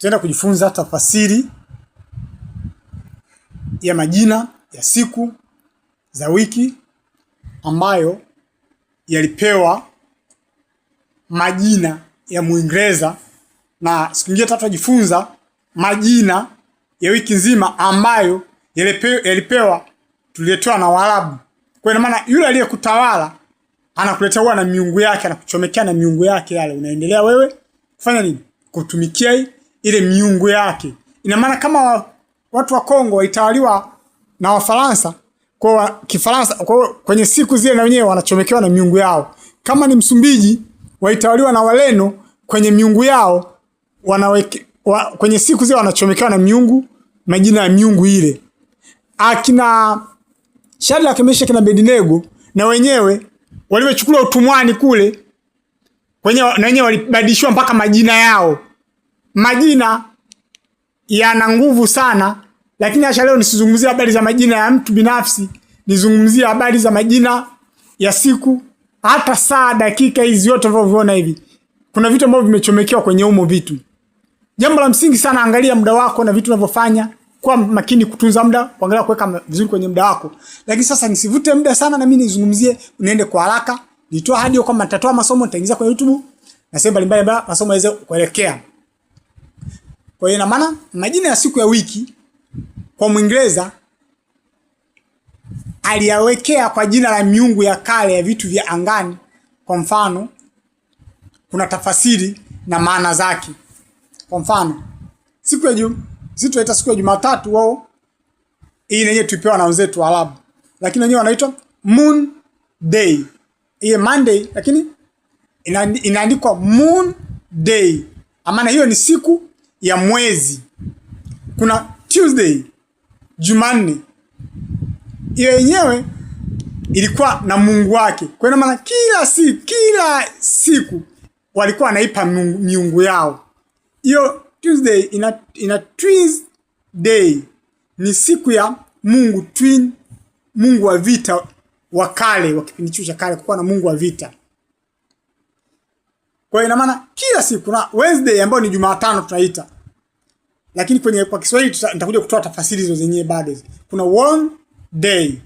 tutaenda kujifunza tafasiri ya majina ya siku za wiki ambayo yalipewa majina ya Muingereza, na siku nyingine tutajifunza majina ya wiki nzima ambayo yalipewa tuliletewa na Waarabu. Kwa maana yule aliyekutawala anakuletea huwa na miungu yake, anakuchomekea na miungu yake yale. Unaendelea wewe kufanya nini? Kutumikia ile miungu yake. Ina maana kama watu wa Kongo walitawaliwa na Wafaransa, kwa Kifaransa, kwa kwenye siku zile na wenyewe wanachomekewa na miungu yao. Kama ni Msumbiji walitawaliwa na Waleno, kwenye miungu yao kwenye siku zile wanachomekewa na miungu, majina ya miungu ile. Akina Shadraka, Meshaki na Abednego na wenyewe waliochukuliwa utumwani kule, na wenyewe walibadilishwa mpaka majina yao. Majina yana nguvu sana, lakini acha leo nisizungumzie habari za majina ya mtu binafsi, nizungumzie habari za majina ya siku, hata saa, dakika, hizi yote unavyoviona hivi. Kuna vitu ambavyo vimechomekewa kwenye humo vitu. Jambo la msingi sana, angalia muda wako na vitu unavyofanya, kwa makini kutunza muda, kuangalia kuweka vizuri kwenye muda wako. Lakini sasa nisivute muda sana na mimi nizungumzie, niende kwa haraka. Nitoa hadi kama nitatoa masomo nitaingiza kwenye YouTube na sehemu mbalimbali masomo yaweze kuelekea. Kwa hiyo ina maana majina ya siku ya wiki kwa Muingereza aliyawekea kwa jina la miungu ya kale ya vitu vya angani. Kwa mfano, kuna tafasiri na maana zake. Kwa mfano, siku ya sisi tunaita siku ya Jumatatu, wao hii yenyewe tulipewa na wenzetu Waarabu, lakini wenyewe wanaitwa Moon Day. Hii Monday lakini inaandikwa Moon Day. Maana hiyo ni siku ya mwezi. Kuna Tuesday, Jumanne. Hiyo yenyewe ilikuwa na mungu wake. Kwa hiyo maana kila siku walikuwa wanaipa miungu yao. Hiyo Tuesday ina Twins Day. Ni siku ya Mungu Twin, Mungu wa vita wa kale, wa kipindi cha kale, kulikuwa na Mungu wa vita. Kwa hiyo ina maana kila siku, na Wednesday ambayo ni Jumatano tunaita. Lakini kwa Kiswahili nitakuja kutoa tafasiri hizo zenyewe bado. Kuna One Day.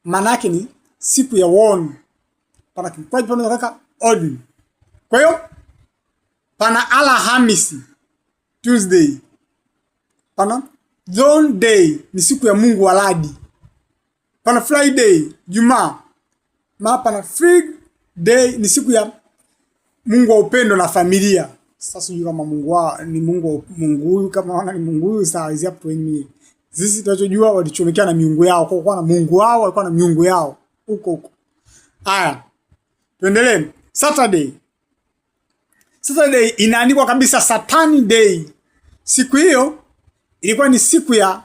Maana yake ni siku ya one. Pana kwa hiyo tunataka odd. Kwa hiyo pana Alhamisi, Tuesday. Pana Dawn Day, ni siku ya Mungu wa radi. Pana Friday, Jumaa. Pana Frig Day, ni siku ya Mungu wa upendo na familia. Sasa sijui kama ni Mungu huyu, kama wana ni Mungu huyu, sawa, is up to me. Sisi tunachojua walichomekea na miungu yao, kwa na Mungu wao, walikuwa na miungu yao huko. Haya, tuendelee. Saturday inaandikwa kabisa Satan Day. Siku hiyo ilikuwa ni siku ya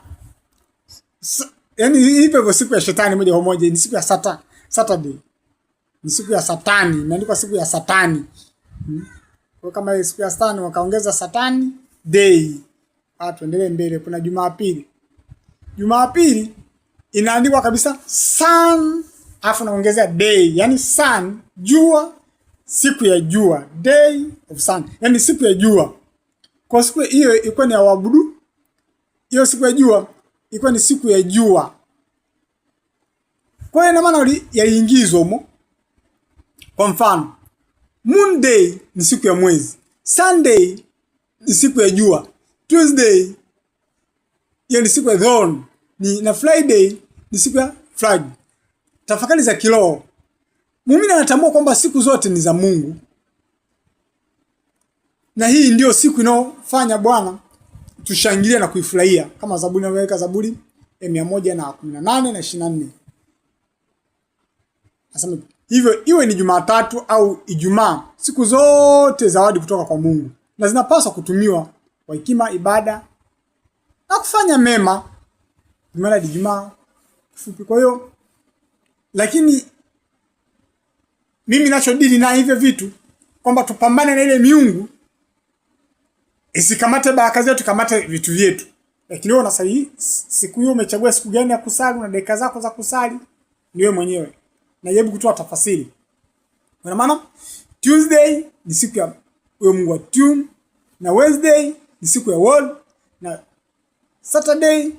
hivyo siku ya shetani moja kwa moja, ni siku ya Saturday. Ni siku ya Satani, imeandikwa siku ya Satani. Kwa kama siku ya Satani wakaongeza Satan Day. Tuendelee mbele. Kuna Jumapili inaandikwa kabisa sun, afu naongezea day, yani sun, jua, siku ya jua, day of sun, yani siku ya jua. Kwa siku hiyo ilikuwa ni waabudu. Hiyo siku ya jua ilikuwa ni siku ya jua. Kwa hiyo ina maana yaliingizwa humo. Kwa mfano, Monday ni siku ya mwezi, Sunday ni siku ya jua, Tuesday hiyo ni siku ya dawn, na Friday ni siku ya flag. Tafakari za kiroho. Muumini anatambua kwamba siku zote ni za Mungu. Na hii ndio siku inayofanya Bwana tushangilie na kuifurahia, kama Zaburi inaweka, Zaburi 118 na 24. Nasema hivyo iwe ni Jumatatu au Ijumaa, siku zote zawadi kutoka kwa Mungu, na zinapaswa kutumiwa kwa hekima, ibada na kufanya mema. Maana Ijumaa fupi. Kwa hiyo lakini mimi ninachodili na hivyo vitu kwamba tupambane na ile miungu isikamate baraka zetu, kamate vitu vyetu. Lakini wewe unasali siku hiyo, umechagua siku gani ya kusali na dakika zako za kusali ni wewe mwenyewe. Na hebu kutoa tafasiri. Kwa maana Tuesday ni siku ya huyo Mungu wa tune, na Wednesday ni siku ya World, na Saturday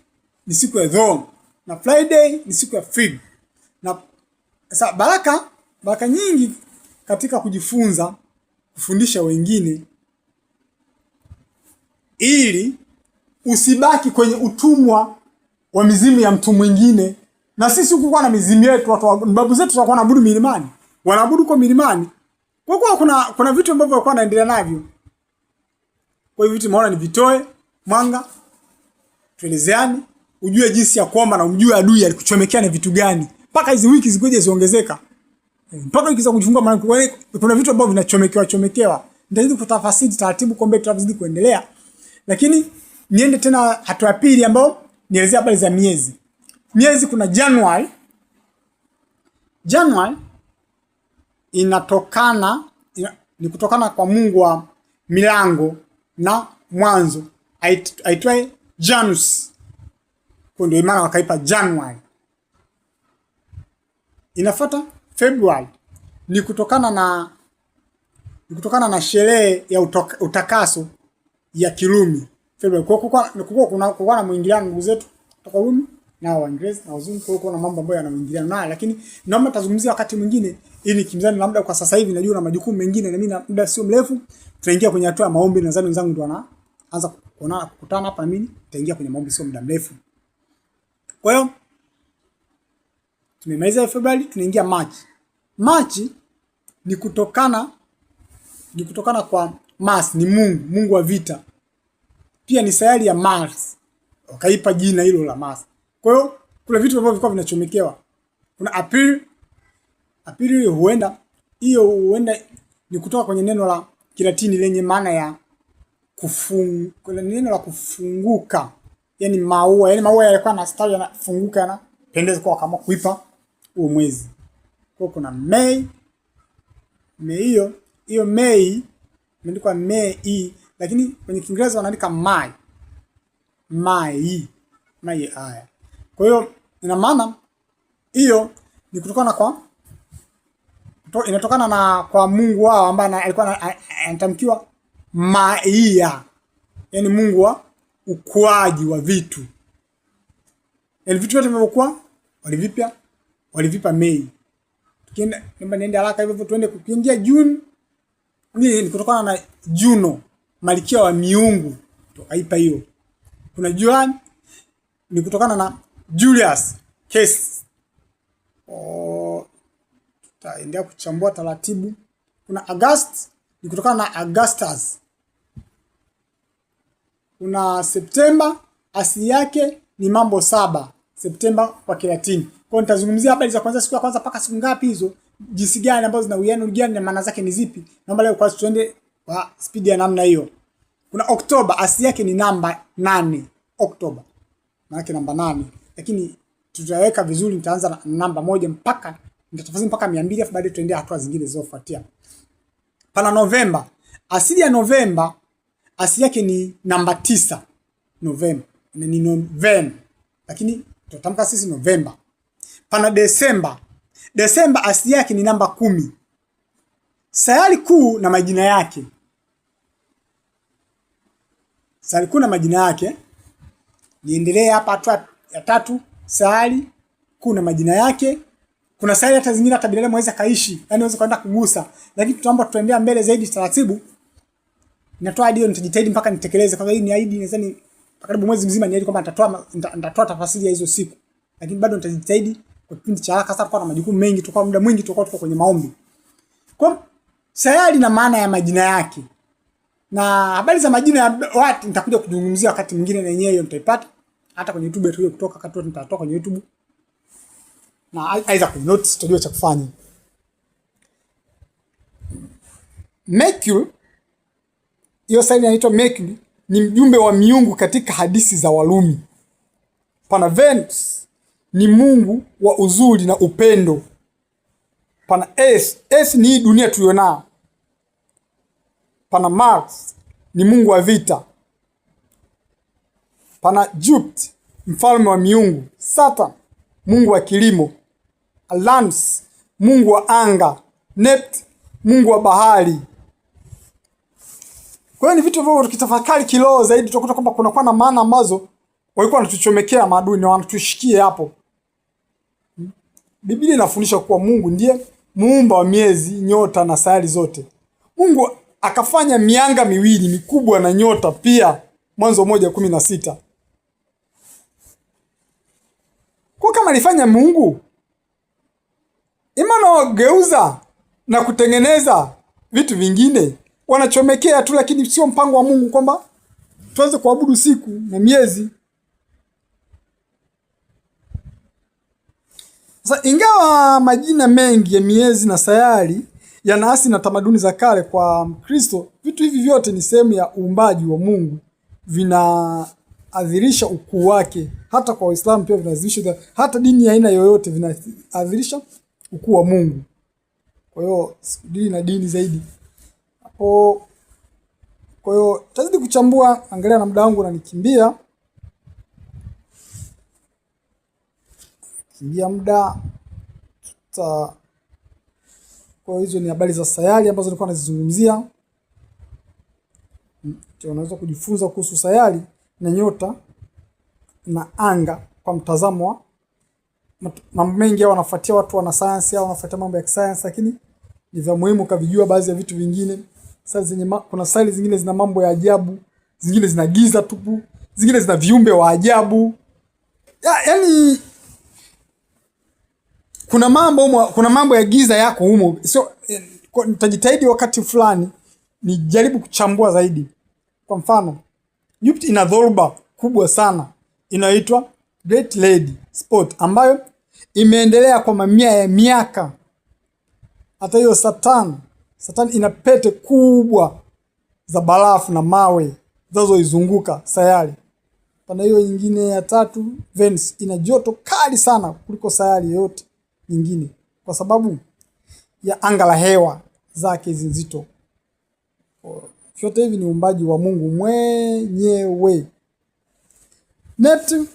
ni siku ya Throne, na Friday ni siku ya Fig. Na sasa baraka nyingi katika kujifunza, kufundisha wengine, ili usibaki kwenye utumwa wa mizimu ya mtu mwingine. Na sisi huku na mizimu yetu, watu babu zetu walikuwa wanaabudu milimani, wanaabudu kwa milimani. Kwa kuwa kuna vitu ambavyo walikuwa wanaendelea navyo. Kwa hivyo vitu maana ni vitoe mwanga, tuelezeane, ujue jinsi ya kuomba, na umjue adui alikuchomekea na vitu gani. Mpaka hizi wiki zikoje ziongezeka. Mpaka wiki za kujifungua, maana kuna vitu ambavyo vinachomekewa. Nitazidi kutafasiri taratibu kombe tutazidi kuendelea. Lakini niende tena hatua ya pili ambayo nielezea habari za miezi. Miezi kuna Januari. Januari ni kutokana kwa Mungu wa milango na mwanzo, aitwaye Janus. Kwa ndio maana wakaipa Januari. Inafuata February, ni kutokana na sherehe ya utakaso ya Kirumi. February kwa na muingiliano ndugu zetu kutoka Rumi na Waingereza na Wazungu, kwa na mambo ambayo yanamuingiliana naye, lakini naomba tazungumzia wakati mwingine, ili kimzani labda kwa sasa hivi najua na majukumu mengine, na mimi na muda sio mrefu tutaingia kwenye hatua ya maombi. Nadhani wenzangu ndio wanaanza kukutana hapa, na mimi nitaingia kwenye maombi sio muda mrefu. Kwa hiyo tumemaliza February, tunaingia March. March ni kutokana kwa Mars, ni Mungu wa vita. Pia ni sayari ya Mars, wakaipa jina hilo la Mars. Kwa hiyo kuna vitu ambavyo vilikuwa vinachomekewa. Kuna April huenda ni kutoka kwenye neno la Kilatini lenye maana ya kuna neno la kufunguka, yani maua yalikuwa na stawi yanafunguka, yanapendeza, kwa kama kuipa huo mwezi. Kwa kuna Mei hiyo Mei imeandikwa Mei, lakini kwenye Kiingereza wanaandika Mai haya. Kwa hiyo ina maana hiyo ni inatokana kwa Mungu wao ambaye alikuwa anatamkiwa Maia, yani Mungu wa ukuaji wa vitu. Yaani vitu vyote vilivyokuwa walivipa Mei. Tukienda niende haraka hivyo tuende kuingia June. Ni kutokana na Juno, malkia wa miungu, tukaipa hiyo. Kuna Juan ni kutokana na Julius Caesar. Tutaendelea kuchambua taratibu. Kuna August ni kutokana na Augustus. Kuna September, asili yake ni mambo 7. September kwa Kilatini. Kwa hiyo nitazungumzia habari za kwanza, siku ya kwanza mpaka siku ngapi hizo, jinsi gani ambazo zina uwiano gani na maana zake ni zipi. Naomba leo kwa tuende kwa speed ya namna hiyo. Kuna Oktoba, asili yake ni namba 8. Oktoba maana yake namba 8, lakini tutaweka vizuri, nitaanza na namba 1 mpaka nitatafasiri mpaka 200, afu baadaye tuendea hatua zingine zilizofuatia. Pana Novemba, asili ya Novemba asili yake ni namba 9. Novemba ni November, lakini tutatamka sisi Novemba. Pana Desemba, Desemba asili yake ni namba 10. Sayari kuu na majina yake. Sayari kuu na majina yake. Niendelee hapa hatua ya 3, sayari kuu na majina yake. Kuna sayari hata zingine hata binadamu anaweza kaishi, yani anaweza kwenda kugusa, lakini tutaomba tuendelea mbele zaidi taratibu. Natoa ahadi, nitajitahidi mpaka nitekeleze. Kwa hiyo ni ahadi, nadhani karibu mwezi mzima ni ahadi kwamba nitatoa tafasiri ya hizo siku, lakini bado nitajitahidi kwa kipindi cha haraka. Sasa na majukumu mengi, tutakuwa muda mwingi tuko kwenye maombi. Kwa sayari na maana ya majina yake, na habari za majina ya watu nitakuja kuzungumzia wakati mwingine, na yenyewe mtaipata hata kwenye YouTube yetu kutoka wakati nitatoka kwenye YouTube, na aidha kwenye notes tutajua cha kufanya. Mercury, hiyo sayari inaitwa Mercury, ni mjumbe wa miungu katika hadithi za Warumi. Pana Venus ni mungu wa uzuri na upendo. Pana Earth ni dunia tulionao. Pana Mars ni mungu wa vita. Pana Jupiter mfalme wa miungu. Saturn mungu wa kilimo. Uranus mungu wa anga. Neptune mungu wa bahari. Kwa hiyo ni vitu ambavyo tukitafakari kiroho zaidi tutakuta kwamba kunakuwa na maana ambazo walikuwa wanatuchomekea maadui na wanatushikia hapo. Biblia inafundisha kuwa Mungu ndiye muumba wa miezi, nyota na sayari zote. Mungu akafanya mianga miwili mikubwa na nyota pia, Mwanzo 1:16. Kwa kama alifanya Mungu, imani wageuza na kutengeneza vitu vingine wanachomekea tu, lakini sio mpango wa Mungu kwamba tuanze kuabudu siku na miezi. Sasa ingawa majina mengi ya miezi na sayari yanaasi na tamaduni za kale, kwa Mkristo vitu hivi vyote ni sehemu ya uumbaji wa Mungu, vinaadhirisha ukuu wake. Hata kwa Waislamu pia vinaadhirisha, hata dini ya aina yoyote vinaadhirisha ukuu wa Mungu. Kwa hiyo dini na dini zaidi hapo. Kwa hiyo tazidi kuchambua, angalia na muda wangu unanikimbia. Muda kwa hizo ni habari za sayari ambazo nilikuwa nazizungumzia. Unaweza kujifunza kuhusu sayari na nyota na anga kwa mtazamo wa mambo mengi. Au wanafuatia watu wana science au wanafuatia mambo ya kisayansi, lakini ni vya muhimu kavijua baadhi ya vitu vingine. Kuna sayari zingine zina mambo ya ajabu, zingine zina giza tupu, zingine zina viumbe wa ajabu. Yaani kuna mambo ya giza yako humo. Sio, nitajitahidi wakati fulani nijaribu kuchambua zaidi. Kwa mfano, Jupiter ina dhoruba kubwa sana inaitwa Great Red Spot ambayo imeendelea kwa mamia ya miaka. Hata hiyo Saturn ina pete kubwa za barafu na mawe zinazoizunguka sayari. Pana hiyo nyingine ya tatu, Venus, ina joto kali sana kuliko sayari yote nyingine kwa sababu ya anga la hewa zake nzito. Vyote hivi ni uumbaji wa Mungu mwenyewe. Neptune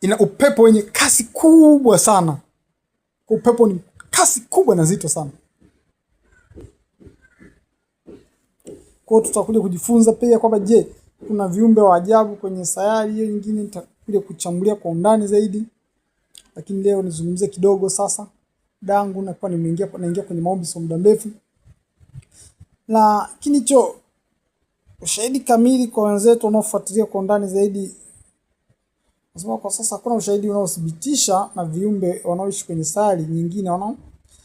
ina upepo wenye kasi kubwa sana. Upepo ni kasi kubwa na nzito sana. Kwa hiyo tutakuja kujifunza pia kwamba je, kuna viumbe wa ajabu kwenye sayari hiyo nyingine. Nitakuja kuchambulia kwa undani zaidi, lakini leo nizungumzie kidogo sasa. Dangu nakuwa naingia kwenye maombi kwa muda mrefu. Lakini ushahidi kamili kwa wenzetu wanaofuatilia kwa undani zaidi, nasema kwa sasa hakuna ushahidi unaothibitisha na viumbe wanaoishi kwenye sayari nyingine.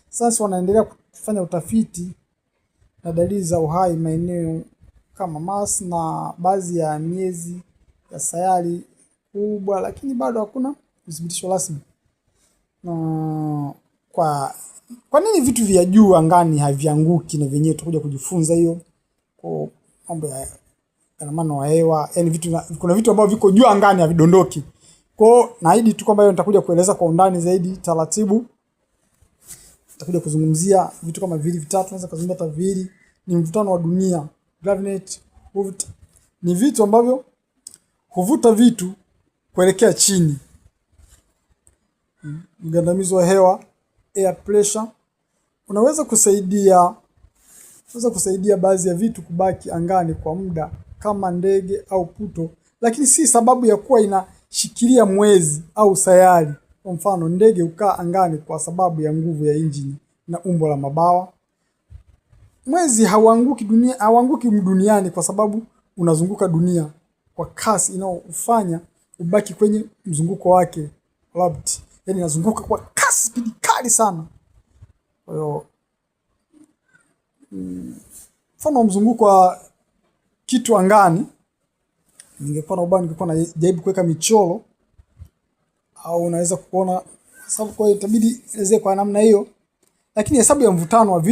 Sasa wanaendelea kufanya utafiti na dalili za uhai maeneo kama Mars na baadhi ya miezi ya sayari kubwa, lakini bado hakuna uthibitisho rasmi. Kwa nini vitu vya juu angani havianguki na vyenyewe? Tutakuja kujifunza hiyo kwa mambo ya ganamano wa hewa. Yaani kuna vitu ambavyo viko juu angani havidondoki. Kwa hiyo naahidi tu kwamba hiyo nitakuja kueleza kwa undani zaidi taratibu. Nitakuja kuzungumzia vitu kama vile vitatu, naweza kuzungumzia hata viwili. Ni mvutano wa dunia, gravity, ni vitu ambavyo huvuta vitu kuelekea chini. Mgandamizo wa hewa, air pressure, unaweza kusaidia baadhi ya vitu kubaki angani kwa muda kama ndege au puto, lakini si sababu ya kuwa inashikilia mwezi au sayari. Kwa mfano, ndege hukaa angani kwa sababu ya nguvu ya injini na umbo la mabawa. Mwezi hauanguki duniani kwa sababu unazunguka dunia kwa kasi inayofanya ubaki kwenye mzunguko wake orbit. Yaani inazunguka kwa kasi, spidi kali sana. Kwa hiyo mfano mzunguko wa kitu angani, ningekuwa najaribu kuweka michoro au unaweza kuona sababu. Kwa hiyo itabidi elezee kwa namna hiyo, lakini hesabu ya mvutano wa vitu